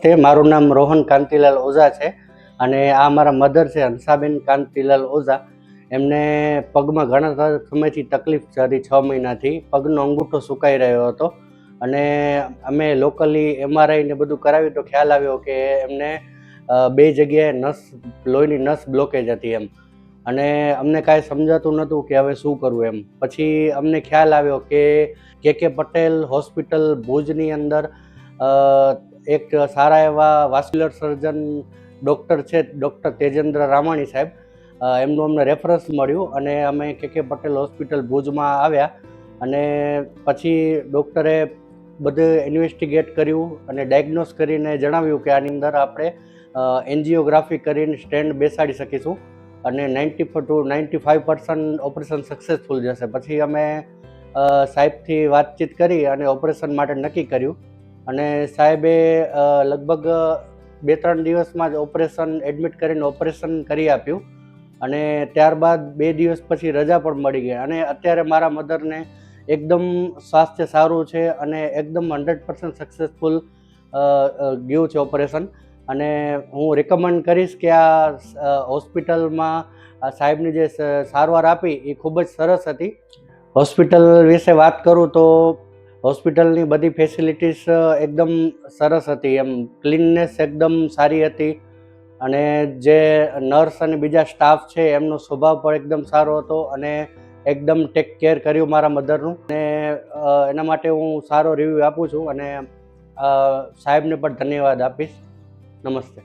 નમસ્તે, મારું નામ રોહન કાંતિલાલ ઓઝા છે અને આ મારા મધર છે હંસાબેન કાંતિલાલ ઓઝા. એમને પગમાં ઘણા સમયથી તકલીફ હતી, 6 મહિનાથી પગનો અંગૂઠો સુકાઈ રહ્યો હતો અને અમે લોકલી MRI ને બધું કરાવ્યું તો ખ્યાલ આવ્યો કે એમને 2 જગ્યાએ લોહીની નસ બ્લોકેજ હતી એમ. અને અમને કાંઈ સમજાતું નહોતું કે હવે શું કરવું એમ. પછી અમને ખ્યાલ આવ્યો કે KK પટેલ હોસ્પિટલ ભુજની અંદર એક સારા એવા વાસ્ક્યુલર સર્જન ડૉક્ટર છે, ડૉક્ટર તેજેન્દ્ર રામાણી સાહેબ, એમનું અમને રેફરન્સ મળ્યું અને અમે KK પટેલ હોસ્પિટલ ભુજમાં આવ્યા. અને પછી ડૉક્ટરે બધું ઇન્વેસ્ટિગેટ કર્યું અને ડાયગ્નોસ કરીને જણાવ્યું કે આની અંદર આપણે એન્જિયોગ્રાફી કરીને સ્ટેન્ડ બેસાડી શકીશું અને 90 to 95% ઓપરેશન સક્સેસફુલ જશે. પછી અમે સાહેબથી વાતચીત કરી અને ઓપરેશન માટે નક્કી કર્યું અને સાહેબે લગભગ 2-3 દિવસમાં જ ઓપરેશન એડમિટ કરીને ઓપરેશન કરી આપ્યું અને ત્યારબાદ 2 દિવસ પછી રજા પણ મળી ગઈ અને અત્યારે મારા મધરને એકદમ સ્વાસ્થ્ય સારું છે અને એકદમ 100% સક્સેસફુલ ગયું છે ઓપરેશન. અને હું રિકમેન્ડ કરીશ કે આ હોસ્પિટલમાં સાહેબની જે સારવાર આપી એ ખૂબ જ સરસ હતી. હોસ્પિટલ વિશે વાત કરું તો હોસ્પિટલની બધી ફેસિલિટીઝ એકદમ સરસ હતી એમ. ક્લીનનેસ એકદમ સારી હતી અને જે નર્સ અને બીજા સ્ટાફ છે એમનો સ્વભાવ પણ એકદમ સારો હતો અને એકદમ ટેક કેર કર્યું મારા મધરનું અને એના માટે હું સારો રિવ્યૂ આપું છું અને સાહેબને પણ ધન્યવાદ આપીશ. નમસ્તે.